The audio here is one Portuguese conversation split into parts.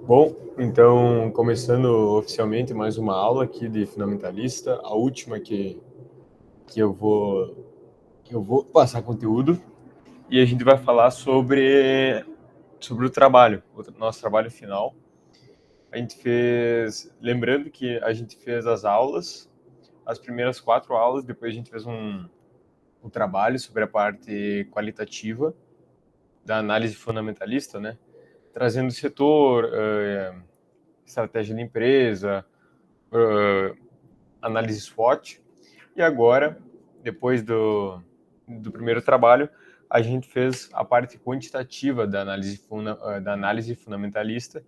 Bom, então, começando oficialmente mais uma aula aqui de fundamentalista, a última que eu vou passar conteúdo, e a gente vai falar sobre o trabalho, o nosso trabalho final. A gente fez, lembrando que a gente fez as aulas, as primeiras 4 aulas, depois a gente fez um trabalho sobre a parte qualitativa da análise fundamentalista, né? Trazendo o setor, estratégia de empresa, análise SWOT. E agora, depois do primeiro trabalho, a gente fez a parte quantitativa da análise fundamentalista.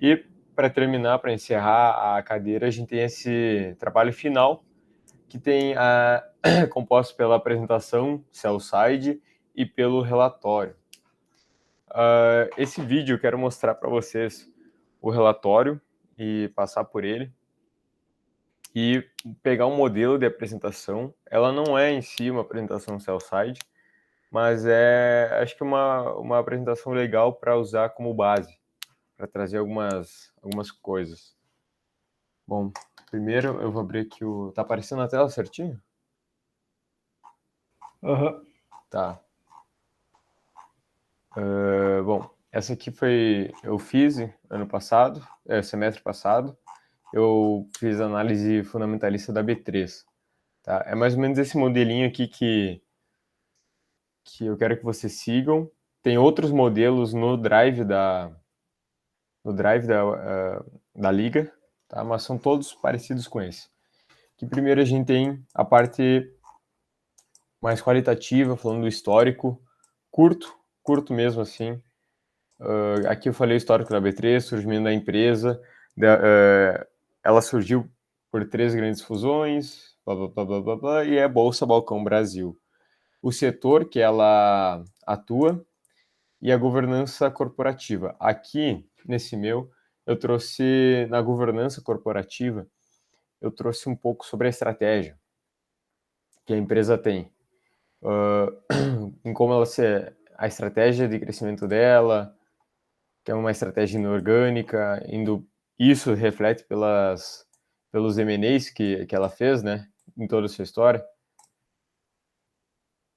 E, para terminar, para encerrar a cadeira, a gente tem esse trabalho final, que tem composto pela apresentação, sell-side, e pelo relatório. Esse vídeo eu quero mostrar para vocês o relatório e passar por ele e pegar um modelo de apresentação. Ela não é em si uma apresentação sell-side, mas acho que uma apresentação legal para usar como base, para trazer algumas coisas. Bom, primeiro eu vou abrir aqui o... Tá aparecendo na tela certinho? Uhum. Tá. Bom, essa aqui eu fiz ano passado, semestre passado. Eu fiz análise fundamentalista da B3. Tá? É mais ou menos esse modelinho aqui que eu quero que vocês sigam. Tem outros modelos no drive da liga, tá? Mas são todos parecidos com esse. Que primeiro a gente tem a parte mais qualitativa, falando do histórico, curto mesmo assim. Aqui eu falei o histórico da B3, surgimento da empresa, ela surgiu por 3 grandes fusões, blá, blá, blá, blá, blá, blá, e é Bolsa Balcão Brasil. O setor que ela atua e a governança corporativa. Aqui, nesse eu trouxe, na governança corporativa, eu trouxe um pouco sobre a estratégia que a empresa tem. Em como a estratégia de crescimento dela, que é uma estratégia inorgânica, isso reflete pelos M&As que ela fez, né, em toda a sua história,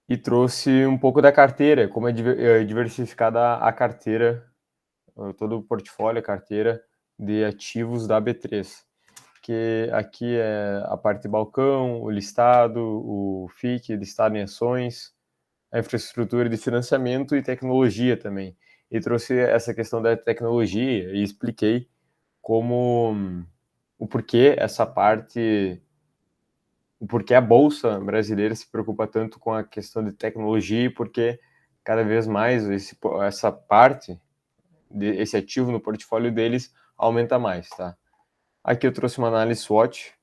e trouxe um pouco da carteira, como é diversificada a carteira, todo o portfólio, a carteira de ativos da B3, que aqui é a parte de balcão, o listado, o FIC, listado em ações, a infraestrutura de financiamento e tecnologia também. E trouxe essa questão da tecnologia e expliquei como o porquê essa parte, o porquê a Bolsa brasileira se preocupa tanto com a questão de tecnologia e porque cada vez mais essa parte, esse ativo no portfólio deles aumenta mais, tá? Aqui eu trouxe uma análise SWOT.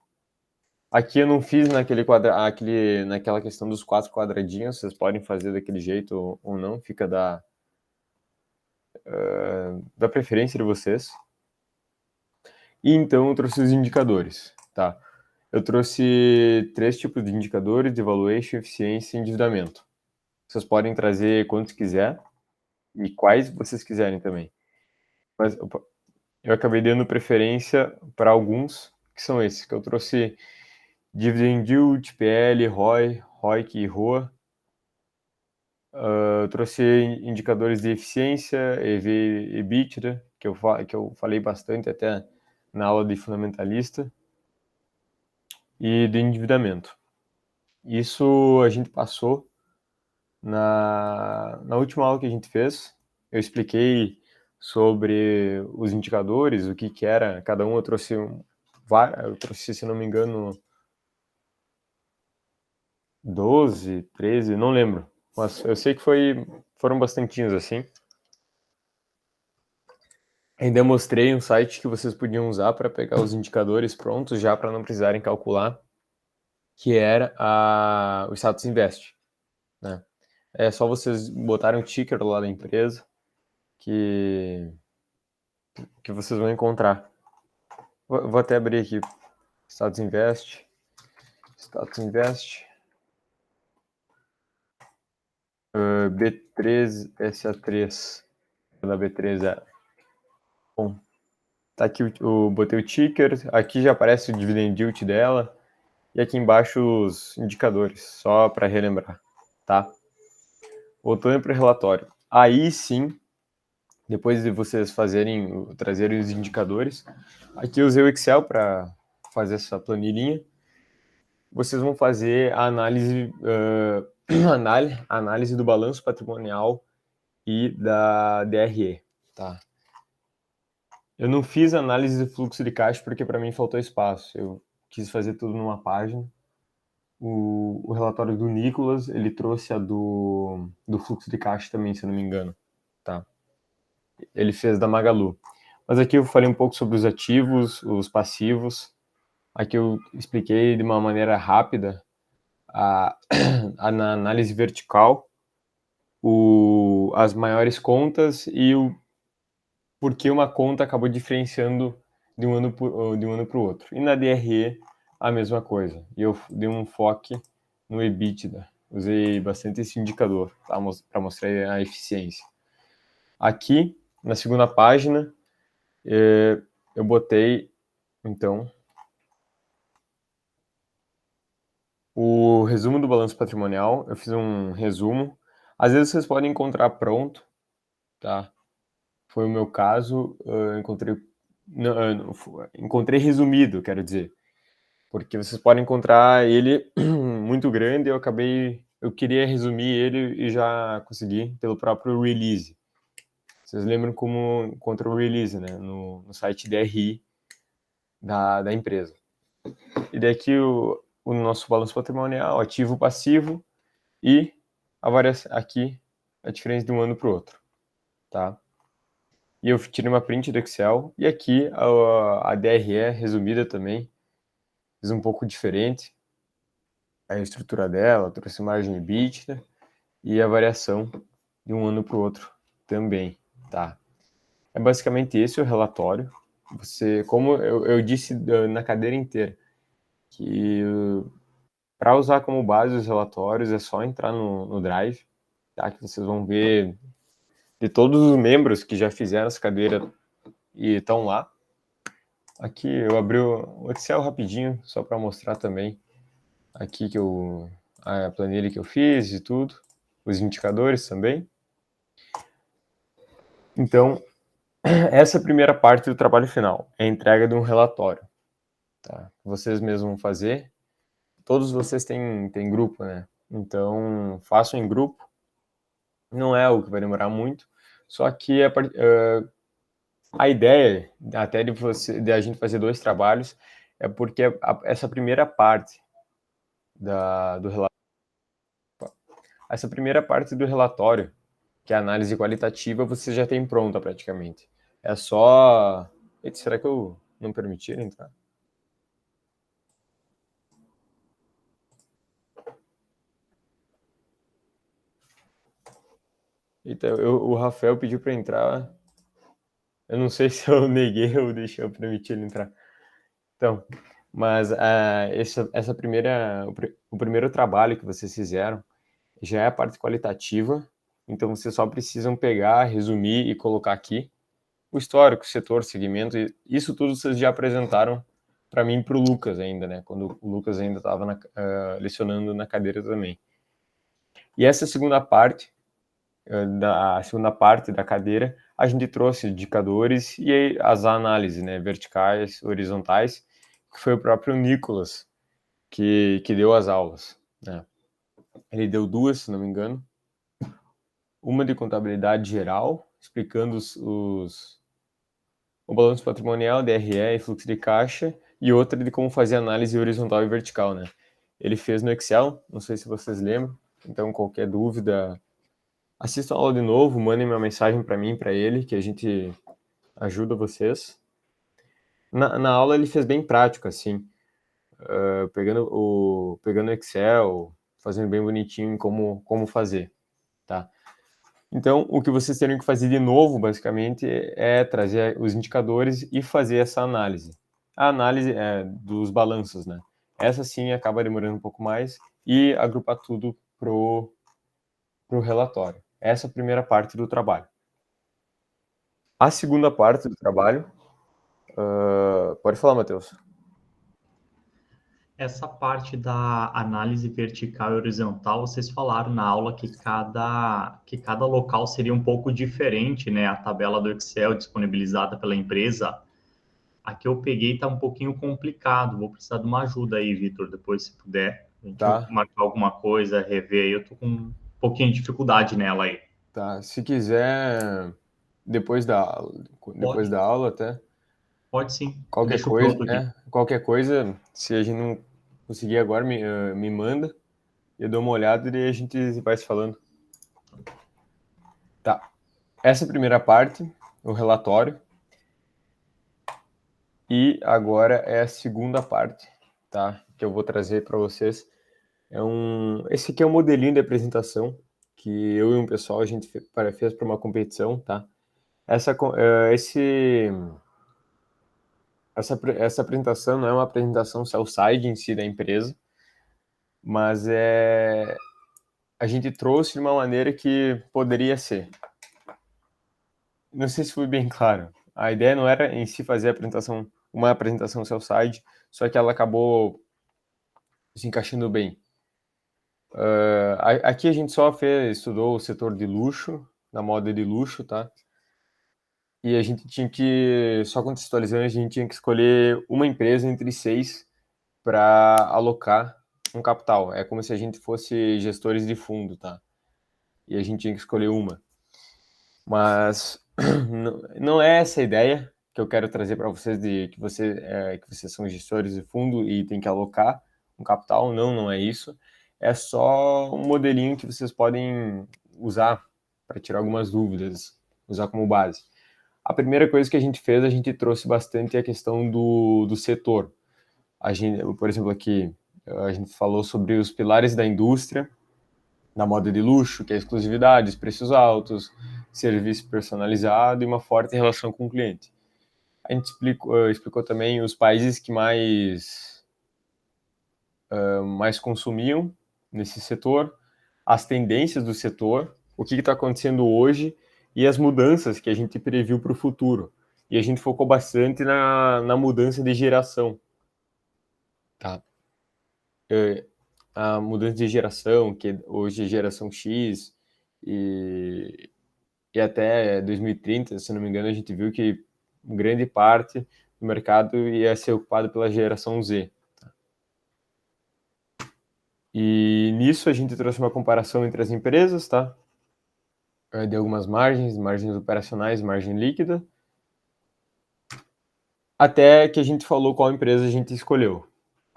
Aqui eu não fiz naquela questão dos 4 quadradinhos, vocês podem fazer daquele jeito ou não, fica da preferência de vocês. E então eu trouxe os indicadores, tá? Eu trouxe 3 tipos de indicadores de valuation, eficiência e endividamento. Vocês podem trazer quantos quiser e quais vocês quiserem também. Mas eu acabei dando preferência para alguns, que são esses, que eu trouxe Dividend Yield, PL, ROI, ROIC e ROA. Eu trouxe indicadores de eficiência, EV, EBITDA, que eu falei bastante até na aula de fundamentalista, e de endividamento. Isso a gente passou na última aula que a gente fez. Eu expliquei sobre os indicadores, o que era cada um. Eu trouxe, se não me engano, 12, 13, não lembro. Mas eu sei que foram bastantinhos assim. Ainda mostrei um site que vocês podiam usar para pegar os indicadores prontos já para não precisarem calcular, que era o Status Invest, né? É só vocês botarem o ticker lá da empresa que vocês vão encontrar. Vou até abrir aqui. Status Invest. B3 SA3. Da B3 é. Bom. Tá aqui botei o ticker, aqui já aparece o dividend yield dela, e aqui embaixo os indicadores, só para relembrar, tá? Voltando para o relatório. Aí sim, depois de vocês trazerem os indicadores, aqui eu usei o Excel para fazer essa planilhinha. Vocês vão fazer a análise do balanço patrimonial e da DRE, tá? Eu não fiz análise do fluxo de caixa porque para mim faltou espaço. Eu quis fazer tudo numa página. O relatório do Nicolas, ele trouxe a do fluxo de caixa também, se eu não me engano, tá? Ele fez da Magalu. Mas aqui eu falei um pouco sobre os ativos, os passivos. Aqui eu expliquei de uma maneira rápida na análise vertical as maiores contas e o porquê uma conta acabou diferenciando de um ano para o outro. E na DRE, a mesma coisa. E eu dei um foco no EBITDA. Usei bastante esse indicador para mostrar a eficiência. Aqui, na segunda página, eu botei, então, o resumo do balanço patrimonial. Eu fiz um resumo. Às vezes vocês podem encontrar pronto, tá? Foi o meu caso, encontrei resumido, quero dizer, porque vocês podem encontrar ele muito grande. Eu queria resumir ele e já consegui pelo próprio release. Vocês lembram como encontra o release, né, no site DRI da empresa. E daqui o nosso balanço patrimonial, ativo, passivo e a variação aqui, a diferença de um ano para o outro, tá? E eu tirei uma print do Excel e aqui a DRE resumida também, fiz um pouco diferente a estrutura dela, trouxe margem EBITDA e a variação de um ano para o outro também, tá? É basicamente esse o relatório. Como eu disse na cadeira inteira, que para usar como base os relatórios é só entrar no Drive, tá? Que vocês vão ver de todos os membros que já fizeram essa cadeira e estão lá. Aqui eu abri o Excel rapidinho, só para mostrar também aqui a planilha que eu fiz e tudo, os indicadores também. Então, essa é a primeira parte do trabalho final, é a entrega de um relatório, tá? Vocês mesmos vão fazer. Todos vocês têm grupo, né? Então, façam em grupo. Não é algo que vai demorar muito, só que a ideia até de a gente fazer 2 trabalhos é porque essa primeira parte do relatório, que é a análise qualitativa, você já tem pronta praticamente. É só... Eita, será que eu não permiti ele entrar? Eita, o Rafael pediu para entrar. Eu não sei se eu neguei ou deixei eu permitir ele entrar. Então, mas essa o primeiro trabalho que vocês fizeram já é a parte qualitativa, então vocês só precisam pegar, resumir e colocar aqui o histórico, setor, segmento, isso tudo vocês já apresentaram para mim e para o Lucas ainda, né? Quando o Lucas ainda estava lecionando na cadeira também. E essa segunda parte, da segunda parte da cadeira, a gente trouxe indicadores e as análises, né? Verticais, horizontais, que foi o próprio Nicolas que deu as aulas, né? Ele deu 2, se não me engano. Uma de contabilidade geral, explicando o balanço patrimonial, DRE e fluxo de caixa, e outra de como fazer análise horizontal e vertical, né? Ele fez no Excel, não sei se vocês lembram, então qualquer dúvida, assistam a aula de novo, mandem uma mensagem para mim, para ele, que a gente ajuda vocês. Na aula ele fez bem prático, assim, pegando o Excel, fazendo bem bonitinho como fazer, tá? Então, o que vocês teriam que fazer de novo, basicamente, é trazer os indicadores e fazer essa análise. A análise dos balanços, né? Essa sim acaba demorando um pouco mais e agrupar tudo pro relatório. Essa é a primeira parte do trabalho. A segunda parte do trabalho Pode falar, Matheus. Essa parte da análise vertical e horizontal, vocês falaram na aula que cada local seria um pouco diferente, né? A tabela do Excel disponibilizada pela empresa. A que eu peguei está um pouquinho complicado. Vou precisar de uma ajuda aí, Vitor, depois se puder. A gente Tá, marcar alguma coisa, rever aí. Eu tô com um pouquinho de dificuldade nela aí. tá. Se quiser, depois da, depois Pode, da aula até, pode sim. Eu qualquer deixo coisa, pronto aqui. qualquer coisa, se a gente não conseguir agora, me manda, eu dou uma olhada e a gente vai se falando. Tá. Essa é a primeira parte, o relatório, e agora é a segunda parte, tá? Que eu vou trazer para vocês. Esse aqui é um modelinho de apresentação que eu e um pessoal a gente fez para uma competição, tá? Essa apresentação não é uma apresentação sell-side em si da empresa, mas a gente trouxe de uma maneira que poderia ser. Não sei se foi bem claro. A ideia não era em si fazer uma apresentação sell-side, só que ela acabou se encaixando bem. Aqui a gente só estudou o setor de luxo, na moda de luxo, tá? E a gente tinha que, só contextualizando, a gente tinha que escolher uma empresa entre 6 para alocar um capital. É como se a gente fosse gestores de fundo, tá? E a gente tinha que escolher uma. Mas não é essa a ideia que eu quero trazer para vocês de que vocês são gestores de fundo e tem que alocar um capital. Não, não é isso. É só um modelinho que vocês podem usar para tirar algumas dúvidas, usar como base. A primeira coisa que a gente fez, a gente trouxe bastante a questão do setor. Por exemplo, aqui a gente falou sobre os pilares da indústria, na moda de luxo, que é exclusividade, preços altos, serviço personalizado e uma forte relação com o cliente. A gente explicou também os países que mais consumiam nesse setor, as tendências do setor, o que está acontecendo hoje e as mudanças que a gente previu para o futuro. E a gente focou bastante na mudança de geração. Tá? A mudança de geração, que hoje é geração X, e, e até 2030, se não me engano, a gente viu que grande parte do mercado ia ser ocupado pela geração Z. Tá? E nisso a gente trouxe uma comparação entre as empresas, tá? De algumas margens operacionais, margem líquida, até que a gente falou qual empresa a gente escolheu,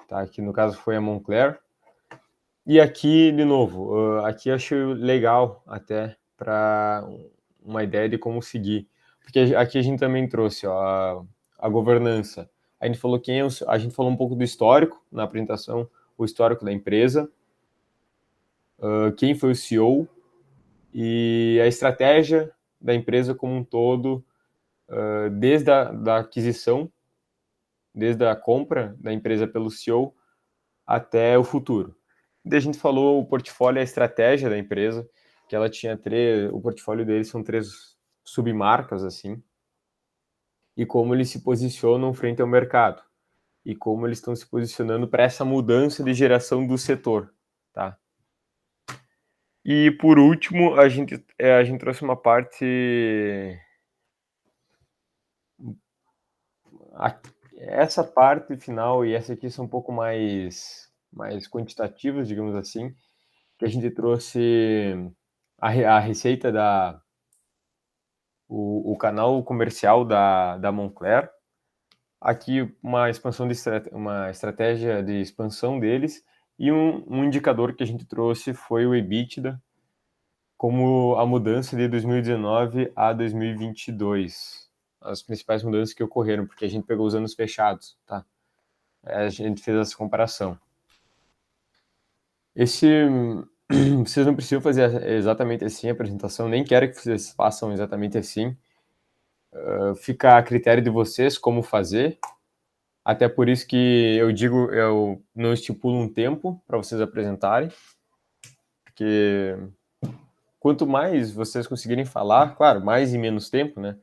tá? Que no caso foi a Moncler. E aqui, de novo, aqui eu acho legal até para uma ideia de como seguir. Porque aqui a gente também trouxe ó, a governança. A gente falou a gente falou um pouco do histórico na apresentação, o histórico da empresa, quem foi o CEO e a estratégia da empresa como um todo, desde da aquisição, desde a compra da empresa pelo CEO até o futuro. Daí a gente falou o portfólio e a estratégia da empresa, que ela tinha o portfólio deles são 3 submarcas, assim, e como eles se posicionam frente ao mercado, e como eles estão se posicionando para essa mudança de geração do setor, tá? E por último, a gente trouxe uma parte, essa parte final e essa aqui são um pouco mais quantitativas, digamos assim, que a gente trouxe a receita o canal comercial da Moncler. Aqui uma estratégia de expansão deles e um indicador que a gente trouxe foi o EBITDA, como a mudança de 2019 a 2022. As principais mudanças que ocorreram, porque a gente pegou os anos fechados, tá? A gente fez essa comparação. Vocês não precisam fazer exatamente assim a apresentação, nem quero que vocês façam exatamente assim. Fica a critério de vocês como fazer. Até por isso que eu não estipulo um tempo para vocês apresentarem, porque quanto mais vocês conseguirem falar, claro, mais e menos tempo, né?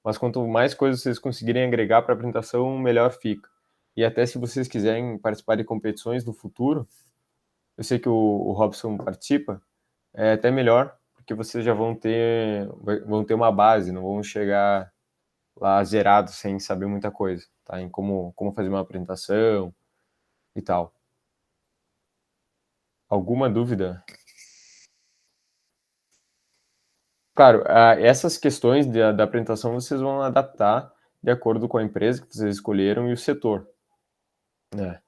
mas quanto mais coisas vocês conseguirem agregar para a apresentação, melhor fica. E até se vocês quiserem participar de competições no futuro, eu sei que o Robson participa, é até melhor, porque vocês já vão ter uma base, não vão chegar lá zerados sem saber muita coisa, tá? Em como fazer uma apresentação e tal. Alguma dúvida? Claro, essas questões da apresentação vocês vão adaptar de acordo com a empresa que vocês escolheram e o setor, né?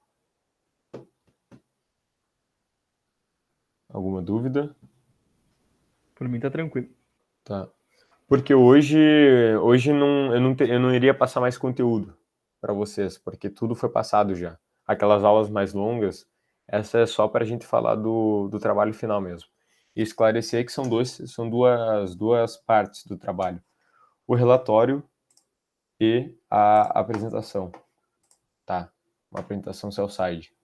Alguma dúvida? Por mim tá tranquilo. Tá. Porque hoje eu não iria passar mais conteúdo para vocês, porque tudo foi passado já. Aquelas aulas mais longas, essa é só para a gente falar do trabalho final mesmo. E esclarecer que são duas partes do trabalho. O relatório e a apresentação, tá? Uma apresentação self-side,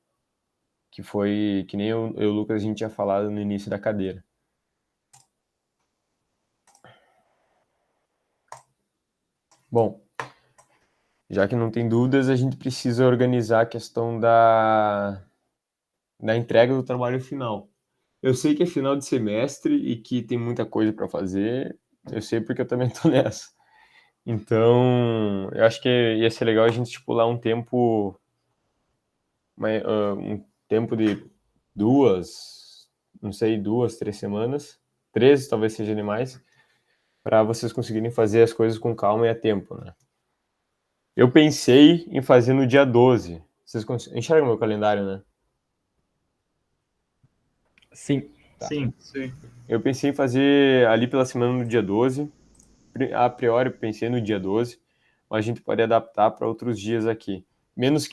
que foi, que nem eu e o Lucas, a gente tinha falado no início da cadeira. Bom, já que não tem dúvidas, a gente precisa organizar a questão da entrega do trabalho final. Eu sei que é final de semestre e que tem muita coisa para fazer, eu sei porque eu também estou nessa. Então, eu acho que ia ser legal a gente estipular um tempo, um tempo de não sei, 2, 3 semanas, 13 talvez seja demais, para vocês conseguirem fazer as coisas com calma e a tempo, né? Eu pensei em fazer no dia 12. Vocês enxergam meu calendário, né? Sim. Tá. Sim. Eu pensei em fazer ali pela semana no dia 12. A priori, eu pensei no dia 12, mas a gente pode adaptar para outros dias aqui. Menos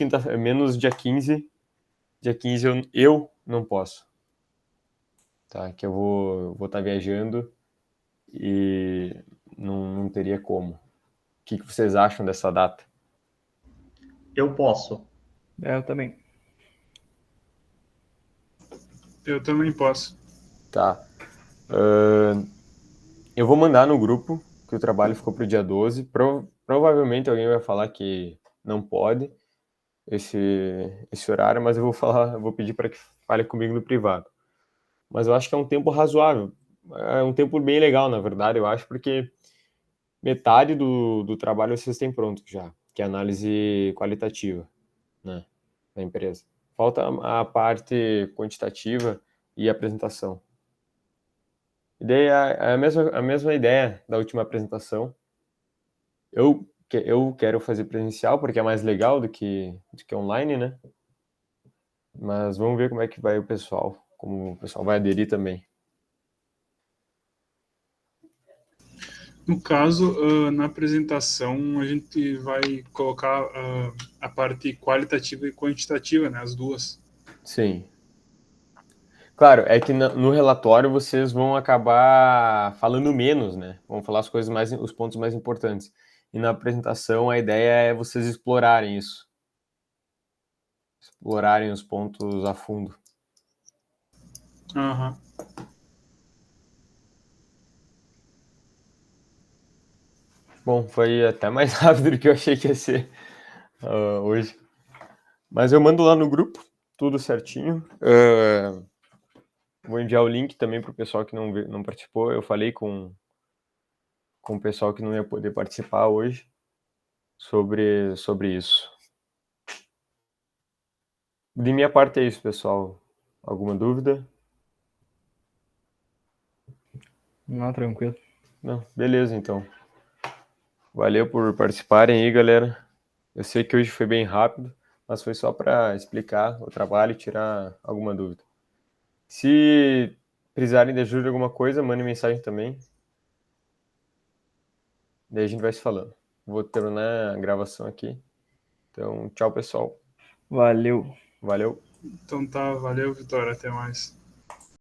dia 15. Dia 15 eu não posso. Tá? Que eu vou estar viajando e não teria como. O que vocês acham dessa data? Eu posso. Eu também. Eu também posso. Tá. Eu vou mandar no grupo que o trabalho ficou para o dia 12. Provavelmente alguém vai falar que não pode esse horário, mas eu vou pedir para que fale comigo no privado. Mas eu acho que é um tempo razoável. É um tempo bem legal, na verdade, eu acho, porque metade do trabalho vocês têm pronto já, que é a análise qualitativa, né, da empresa. Falta a parte quantitativa e a apresentação. E daí a mesma ideia da última apresentação. Eu quero fazer presencial porque é mais legal do que online, né? Mas vamos ver como é que vai o pessoal, como o pessoal vai aderir também. No caso, na apresentação, a gente vai colocar a parte qualitativa e quantitativa, né? As duas. Sim. Claro, é que no relatório vocês vão acabar falando menos, né? Vão falar os pontos mais importantes. E na apresentação a ideia é vocês explorarem isso. Explorarem os pontos a fundo. Aham. Bom, foi até mais rápido do que eu achei que ia ser hoje. Mas eu mando lá no grupo, tudo certinho. Vou enviar o link também para o pessoal que não participou. Eu falei com o pessoal que não ia poder participar hoje sobre isso. De minha parte é isso, pessoal. Alguma dúvida? Não, tranquilo. Não, beleza, então. Valeu por participarem aí, galera. Eu sei que hoje foi bem rápido, mas foi só para explicar o trabalho e tirar alguma dúvida. Se precisarem de ajuda em alguma coisa, mandem mensagem também. Daí a gente vai se falando. Vou terminar a gravação aqui. Então, tchau, pessoal. Valeu. Valeu. Então tá, valeu, Vitória, até mais.